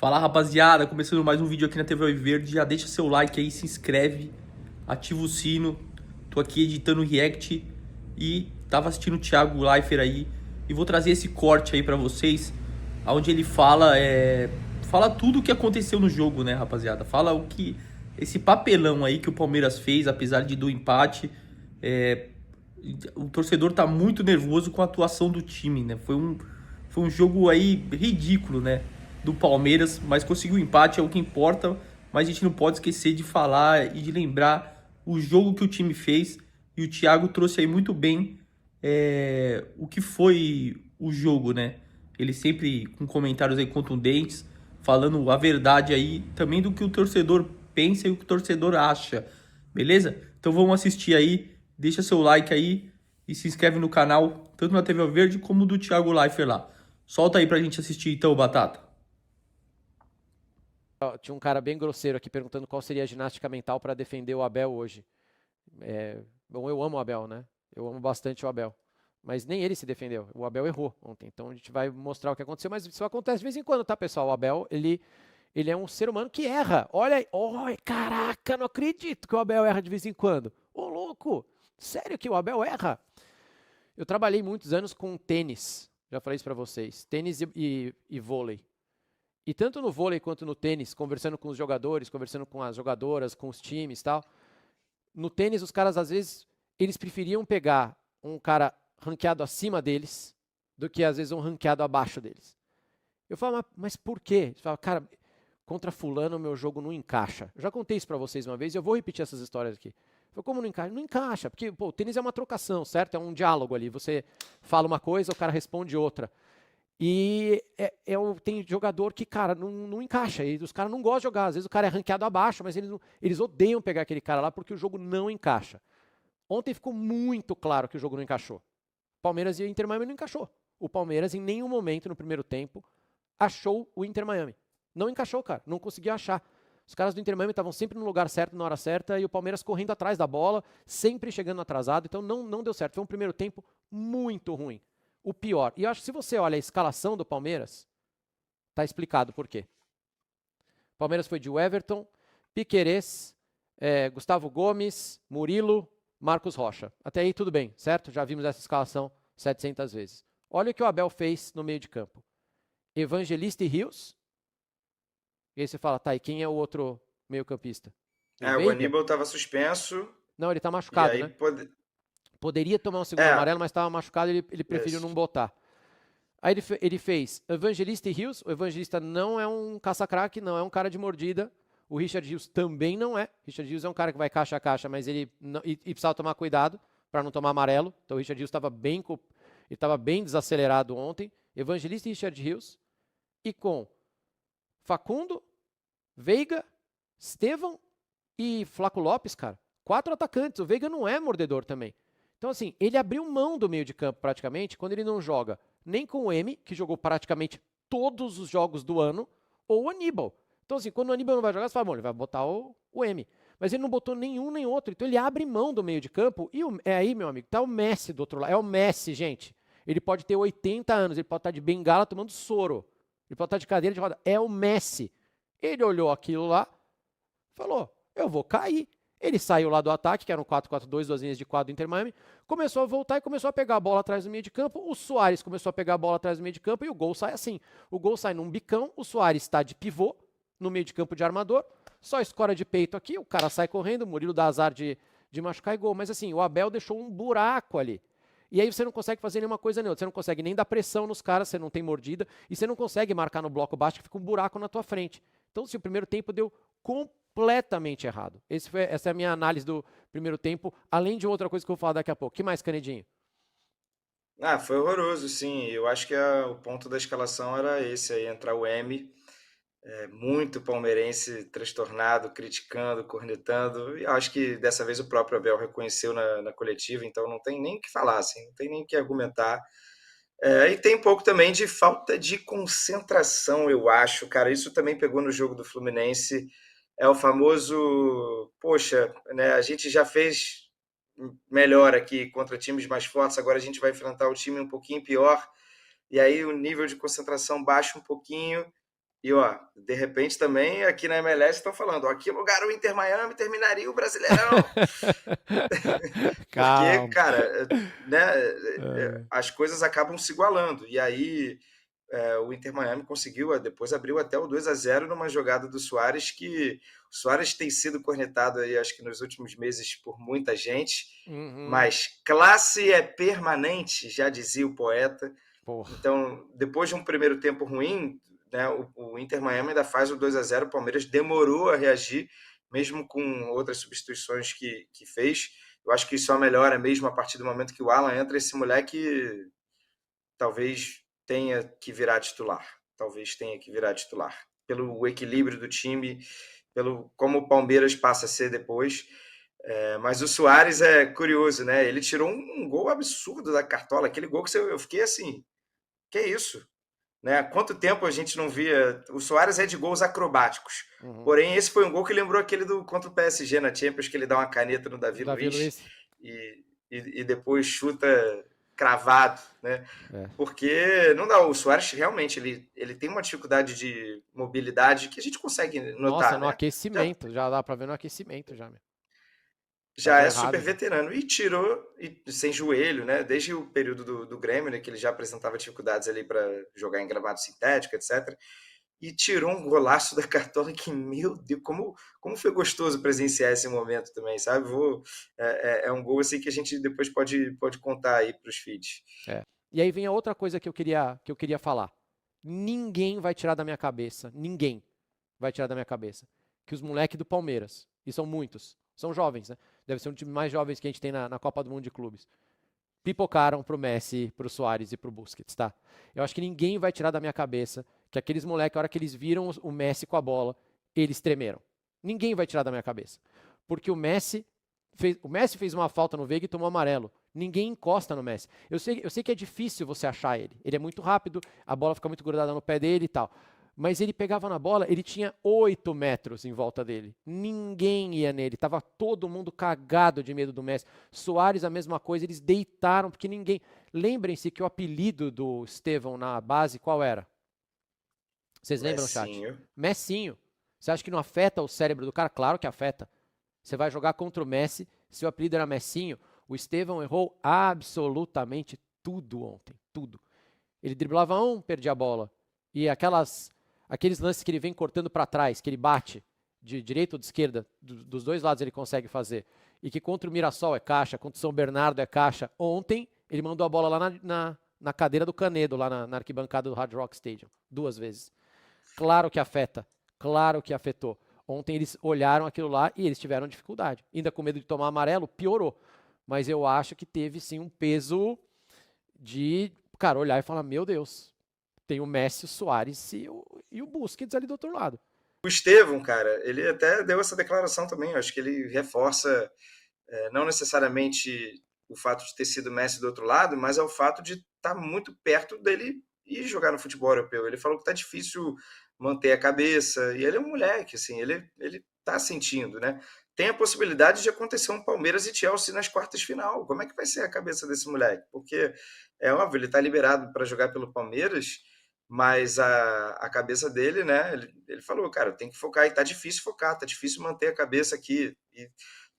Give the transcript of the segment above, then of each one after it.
Fala rapaziada, começando mais um vídeo aqui na TV Alviverde. Já deixa seu like aí, se inscreve, ativa o sino. Tô aqui editando o React e tava assistindo o Thiago Leifert aí e vou trazer esse corte aí pra vocês, onde ele fala tudo o que aconteceu no jogo, né, rapaziada? Fala o que esse papelão aí que o Palmeiras fez, apesar do empate. É, o torcedor tá muito nervoso com a atuação do time, né? Foi um jogo aí ridículo, né? Do Palmeiras, mas conseguiu o empate, é o que importa. Mas a gente não pode esquecer de falar e de lembrar o jogo que o time fez. E o Thiago trouxe aí muito bem o que foi o jogo, né? Ele sempre com comentários aí contundentes, falando a verdade aí, também do que o torcedor pensa e o que o torcedor acha, beleza? Então vamos assistir aí, deixa seu like aí e se inscreve no canal, tanto na TV Alverde como do Thiago Leifert lá. Solta aí pra gente assistir então, Batata. Ó, tinha um cara bem grosseiro aqui perguntando qual seria a ginástica mental para defender o Abel hoje. Bom, eu amo o Abel, né? Eu amo bastante o Abel. Mas nem ele se defendeu. O Abel errou ontem. Então a gente vai mostrar o que aconteceu. Mas isso acontece de vez em quando, tá, pessoal? O Abel, ele é um ser humano que erra. Olha aí. Oh, caraca, não acredito que o Abel erra de vez em quando. Ô, louco. Sério que o Abel erra? Eu trabalhei muitos anos com tênis. Já falei isso para vocês. Tênis e vôlei. E tanto no vôlei quanto no tênis, conversando com os jogadores, conversando com as jogadoras, com os times e tal. No tênis, os caras, às vezes, eles preferiam pegar um cara ranqueado acima deles do que, às vezes, um ranqueado abaixo deles. Eu falo, mas por quê? Eles falam, cara, contra fulano, meu jogo não encaixa. Eu já contei isso pra vocês uma vez e eu vou repetir essas histórias aqui. Eu falo, como não encaixa? Não encaixa, porque pô, o tênis é uma trocação, certo? É um diálogo ali. Você fala uma coisa, o cara responde outra. E tem jogador que, cara, não encaixa. E os caras não gostam de jogar. Às vezes o cara é ranqueado abaixo, mas eles odeiam pegar aquele cara lá porque o jogo não encaixa. Ontem ficou muito claro que o jogo não encaixou. Palmeiras e Inter Miami não encaixou. O Palmeiras, em nenhum momento no primeiro tempo, achou o Inter Miami. Não encaixou, cara. Não conseguiu achar. Os caras do Inter Miami estavam sempre no lugar certo, na hora certa, e o Palmeiras correndo atrás da bola, sempre chegando atrasado. Então não deu certo. Foi um primeiro tempo muito ruim. O pior. E eu acho que se você olha a escalação do Palmeiras, tá explicado por quê. O Palmeiras foi de Everton, Piquerez, Gustavo Gomes, Murilo, Marcos Rocha. Até aí tudo bem, certo? Já vimos essa escalação 700 vezes. Olha o que o Abel fez no meio de campo. Evangelista e Rios. E aí você fala, tá, e quem é o outro meio-campista? O O Veiga? Aníbal estava suspenso Não, ele tá e machucado, aí né? Poderia tomar um segundo É, amarelo, mas estava machucado e ele preferiu isso. não botar. Aí ele fez Evangelista e Rios. O Evangelista não é um caça-craque, não é um cara de mordida. O Richard Rios também não é. Richard Rios é um cara que vai caixa a caixa, mas ele precisava tomar cuidado para não tomar amarelo. Então o Richard Rios estava bem desacelerado ontem. Evangelista e Richard Rios. E com Facundo, Veiga, Estevão e Flaco Lopes, cara. 4 atacantes. O Veiga não é mordedor também. Então, assim, ele abriu mão do meio de campo praticamente quando ele não joga nem com o M, que jogou praticamente todos os jogos do ano, ou o Aníbal. Então, assim, quando o Aníbal não vai jogar, você fala, bom, ele vai botar o M. Mas ele não botou nenhum nem outro. Então, ele abre mão do meio de campo. E aí, meu amigo, tá o Messi do outro lado. É o Messi, gente. Ele pode ter 80 anos, ele pode estar de bengala tomando soro. Ele pode estar de cadeira de roda. É o Messi. Ele olhou aquilo lá, falou, eu vou cair. Ele saiu lá do ataque, que era um 4-4-2, 2 linhas de quadro do Inter Miami, começou a voltar e começou a pegar a bola atrás do meio de campo. O Suárez começou a pegar a bola atrás do meio de campo e o gol sai assim. O gol sai num bicão, o Suárez está de pivô, no meio de campo de armador, só escora de peito aqui, o cara sai correndo, o Murilo dá azar de machucar e gol. Mas assim, o Abel deixou um buraco ali. E aí você não consegue fazer nenhuma coisa nem outra. Você não consegue nem dar pressão nos caras, você não tem mordida, e você não consegue marcar no bloco baixo, que fica um buraco na tua frente. Então, se o primeiro tempo deu completamente errado. Essa é a minha análise do primeiro tempo, além de outra coisa que eu vou falar daqui a pouco. Que mais, Canedinho? Foi horroroso, sim. Eu acho que o ponto da escalação era esse aí, entrar o M, muito palmeirense transtornado, criticando, cornetando. E acho que dessa vez o próprio Abel reconheceu na coletiva, então não tem nem o que falar, assim, não tem nem o que argumentar. E tem um pouco também de falta de concentração, eu acho, cara. Isso também pegou no jogo do Fluminense. É o famoso, poxa, né? A gente já fez melhor aqui contra times mais fortes, agora a gente vai enfrentar o time um pouquinho pior, e aí o nível de concentração baixa um pouquinho, E, ó, de repente também aqui na MLS estão falando, ó, que lugar o Inter Miami terminaria o Brasileirão? Porque, Calma. cara, né, É. as coisas acabam se igualando. E aí o Inter Miami conseguiu, depois abriu até o 2-0 numa jogada do Suárez, que o Suárez tem sido cornetado aí, acho que nos últimos meses por muita gente, Uhum. mas classe é permanente, já dizia o poeta. Porra. Então, depois de um primeiro tempo ruim, né, o Inter Miami ainda faz o 2-0, o Palmeiras demorou a reagir, mesmo com outras substituições que fez. Eu acho que isso só melhora mesmo a partir do momento que o Alan entra, esse moleque talvez tenha que virar titular. Talvez tenha que virar titular. Pelo equilíbrio do time, pelo como o Palmeiras passa a ser depois. Mas o Suárez é curioso, né? Ele tirou um gol absurdo da cartola, aquele gol que eu fiquei assim, que é isso? Né? Há quanto tempo a gente não via... O Suárez é de gols acrobáticos. Uhum. Porém, esse foi um gol que lembrou aquele contra o PSG na Champions, que ele dá uma caneta no Davi Davi Luiz Luiz. e depois chuta cravado, né? É. Porque não dá, o Suárez realmente ele tem uma dificuldade de mobilidade que a gente consegue Nossa, notar, no né? Já, aquecimento. Já dá pra ver no aquecimento já, meu. já Tava é errado super já. veterano e tirou sem joelho, né? Desde o período do Grêmio, né? Que ele já apresentava dificuldades ali para jogar em gramado sintético, etc. E tirou um golaço da cartola que, meu Deus, como foi gostoso presenciar esse momento também, sabe? É um gol assim que a gente depois pode contar aí para os feeds. É. E aí vem a outra coisa que eu queria falar. Ninguém vai tirar da minha cabeça, ninguém vai tirar da minha cabeça, que os moleques do Palmeiras, e são muitos, são jovens, né? Deve ser um time mais jovens que a gente tem na Copa do Mundo de Clubes. Pipocaram pro Messi, pro Suárez e pro Busquets, tá? Eu acho que ninguém vai tirar da minha cabeça que aqueles moleques, a hora que eles viram o Messi com a bola, eles tremeram. Ninguém vai tirar da minha cabeça. Porque o Messi fez uma falta no Veiga e tomou amarelo. Ninguém encosta no Messi. Eu sei que é difícil você achar ele. Ele é muito rápido, a bola fica muito grudada no pé dele e tal. Mas ele pegava na bola, ele tinha 8 metros em volta dele. Ninguém ia nele. Tava todo mundo cagado de medo do Messi. Suárez, a mesma coisa, eles deitaram, porque ninguém. Lembrem-se que o apelido do Estevão na base, qual era? Vocês lembram, chat? Messinho. Messinho. Você acha que não afeta o cérebro do cara? Claro que afeta. Você vai jogar contra o Messi, seu apelido era Messinho. O Estevão errou absolutamente tudo ontem. Tudo. Ele driblava perdia a bola. E aqueles lances que ele vem cortando para trás, que ele bate de direita ou de esquerda, dos dois lados ele consegue fazer. E que contra o Mirassol é caixa, contra o São Bernardo é caixa. Ontem ele mandou a bola lá na cadeira do Canedo, lá na arquibancada do Hard Rock Stadium, 2 vezes. Claro que afeta, claro que afetou. Ontem eles olharam aquilo lá e eles tiveram dificuldade. Ainda com medo de tomar amarelo, piorou. Mas eu acho que teve sim um peso de, cara, olhar e falar, meu Deus, tem o Messi, o Suárez e o Busquets ali do outro lado. O Estevão, cara, ele até deu essa declaração também. Eu acho que ele reforça não necessariamente o fato de ter sido Messi do outro lado, mas é o fato de estar muito perto dele e jogar no futebol europeu. Ele falou que tá difícil manter a cabeça, e ele é um moleque, assim, ele tá sentindo, né? Tem a possibilidade de acontecer um Palmeiras e Chelsea nas quartas de final. Como é que vai ser a cabeça desse moleque? Porque é óbvio, ele tá liberado para jogar pelo Palmeiras, mas a cabeça dele, né? Ele falou, cara, tem que focar, e tá difícil focar, tá difícil manter a cabeça aqui. E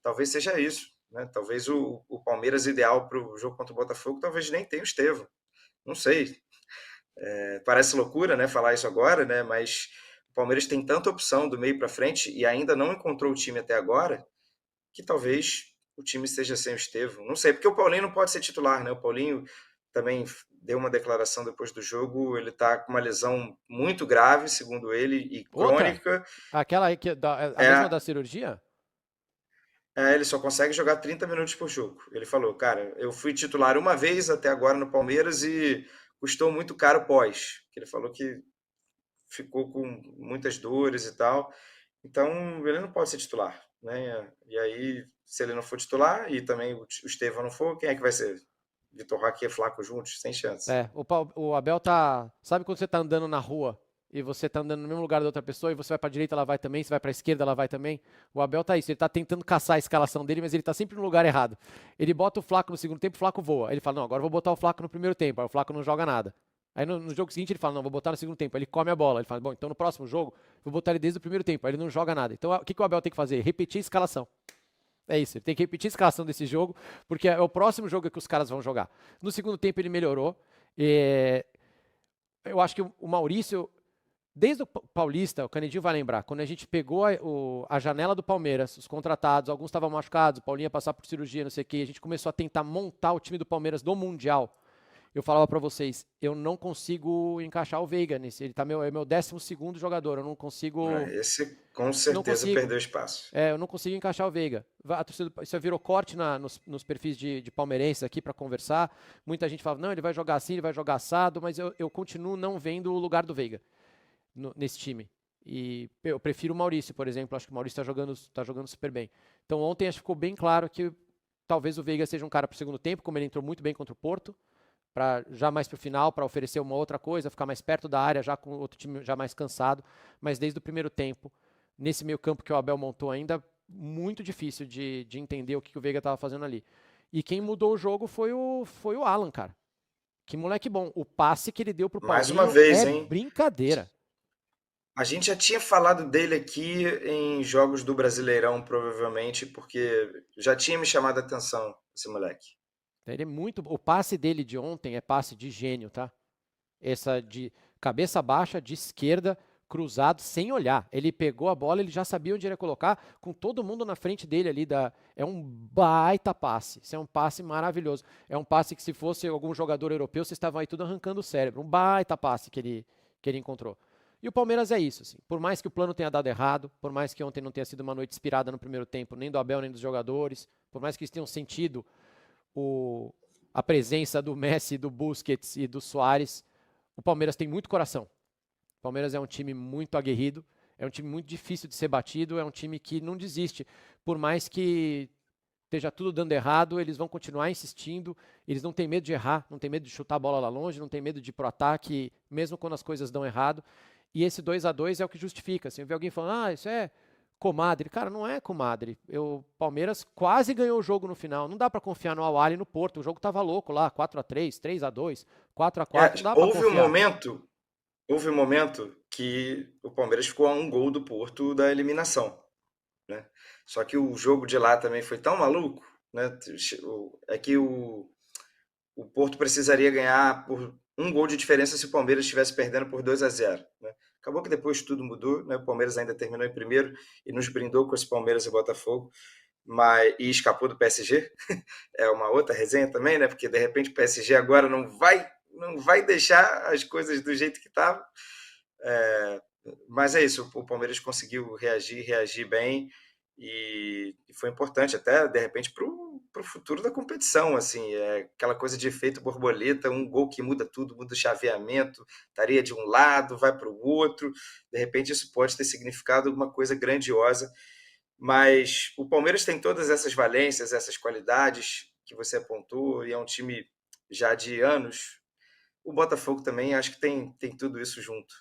talvez seja isso, né? Talvez o Palmeiras ideal para o jogo contra o Botafogo talvez nem tenha o Estevão. Não sei. Parece loucura, né? Falar isso agora, né? Mas o Palmeiras tem tanta opção do meio para frente e ainda não encontrou o time até agora que talvez o time esteja sem o Estevão. Não sei, porque o Paulinho não pode ser titular, né? O Paulinho também deu uma declaração depois do jogo. Ele está com uma lesão muito grave, segundo ele, e Outra, crônica. aquela aí a mesma da cirurgia? Ele só consegue jogar 30 minutos por jogo. Ele falou, cara, eu fui titular uma vez até agora no Palmeiras e custou muito caro pós. Ele falou que ficou com muitas dores e tal. Então, ele não pode ser titular, né? E aí, se ele não for titular e também o Estevão não for, quem é que vai ser? Vitor Roque e Flaco juntos? Sem chance. O Abel tá. Sabe quando você tá andando na rua e você tá andando no mesmo lugar da outra pessoa e você vai pra direita, ela vai também, você vai pra esquerda, ela vai também? O Abel tá isso, ele tá tentando caçar a escalação dele, mas ele tá sempre no lugar errado. Ele bota o Flaco no segundo tempo, o Flaco voa. Ele fala, não, agora eu vou botar o Flaco no primeiro tempo, aí o Flaco não joga nada. Aí no jogo seguinte ele fala, não, vou botar no segundo tempo. Aí ele come a bola. Ele fala, bom, então no próximo jogo vou botar ele desde o primeiro tempo. Aí ele não joga nada. Então o que o Abel tem que fazer? Repetir a escalação. É isso, ele tem que repetir a escalação desse jogo, porque é o próximo jogo que os caras vão jogar. No segundo tempo ele melhorou. Eu acho que o Maurício, desde o Paulista, o Canedinho vai lembrar, quando a gente pegou a janela do Palmeiras, os contratados, alguns estavam machucados, o Paulinho ia passar por cirurgia, não sei o quê, a gente começou a tentar montar o time do Palmeiras do Mundial. Eu falava pra vocês, eu não consigo encaixar o Veiga nesse, ele é meu 12º jogador, eu não consigo, Esse com não certeza consigo. perdeu espaço. Eu não consigo encaixar o Veiga. A torcida, isso virou corte nos perfis de palmeirenses aqui para conversar. Muita gente fala, não, ele vai jogar assim, ele vai jogar assado, mas eu continuo não vendo o lugar do Veiga nesse time. E eu prefiro o Maurício, por exemplo. Acho que o Maurício tá jogando super bem. Então ontem acho que ficou bem claro que talvez o Veiga seja um cara para o segundo tempo, como ele entrou muito bem contra o Porto, para já mais para o final, para oferecer uma outra coisa, ficar mais perto da área, já com o outro time já mais cansado. Mas desde o primeiro tempo, nesse meio campo que o Abel montou ainda, muito difícil de entender o que o Veiga estava fazendo ali. E quem mudou o jogo foi o Alan, cara. Que moleque bom. O passe que ele deu pro Mais uma Paulinho vez, é hein? brincadeira. A gente já tinha falado dele aqui em jogos do Brasileirão, provavelmente, porque já tinha me chamado a atenção esse moleque. Ele é muito. O passe dele de ontem é passe de gênio, tá? Essa de cabeça baixa, de esquerda, cruzado, sem olhar. Ele pegou a bola, ele já sabia onde ele ia colocar, com todo mundo na frente dele ali. É um baita passe. Isso é um passe maravilhoso. É um passe que, se fosse algum jogador europeu, vocês estavam aí tudo arrancando o cérebro. Um baita passe que ele encontrou. E o Palmeiras é isso, assim. Por mais que o plano tenha dado errado, por mais que ontem não tenha sido uma noite inspirada no primeiro tempo, nem do Abel, nem dos jogadores, por mais que eles tenham sentido a presença do Messi, do Busquets e do Suárez, o Palmeiras tem muito coração. O Palmeiras é um time muito aguerrido, é um time muito difícil de ser batido, é um time que não desiste. Por mais que esteja tudo dando errado, eles vão continuar insistindo, eles não têm medo de errar, não têm medo de chutar a bola lá longe, não têm medo de ir pro ataque, mesmo quando as coisas dão errado. E esse 2-2 é o que justifica. Assim, eu vi alguém falando, isso é comadre. Cara, não é comadre. O Palmeiras quase ganhou o jogo no final. Não dá para confiar no Al-Ahly e no Porto. O jogo tava louco lá, 4-3, 3-2, 4-4. Não dá para confiar. Houve um momento que o Palmeiras ficou a um gol do Porto da eliminação, né? Só que o jogo de lá também foi tão maluco, né? É que o Porto precisaria ganhar por um gol de diferença se o Palmeiras estivesse perdendo por 2-0, né? Acabou que depois tudo mudou, né? O Palmeiras ainda terminou em primeiro e nos brindou com esse Palmeiras e Botafogo, e escapou do PSG. É uma outra resenha também, né? Porque de repente o PSG agora não vai deixar as coisas do jeito que estavam. Mas é isso, o Palmeiras conseguiu reagir bem, e foi importante até, de repente, para o futuro da competição. Assim, aquela coisa de efeito borboleta, um gol que muda tudo, muda o chaveamento, estaria de um lado, vai para o outro, de repente isso pode ter significado alguma coisa grandiosa. Mas o Palmeiras tem todas essas valências, essas qualidades que você apontou, e é um time já de anos. O Botafogo também acho que tem tudo isso junto.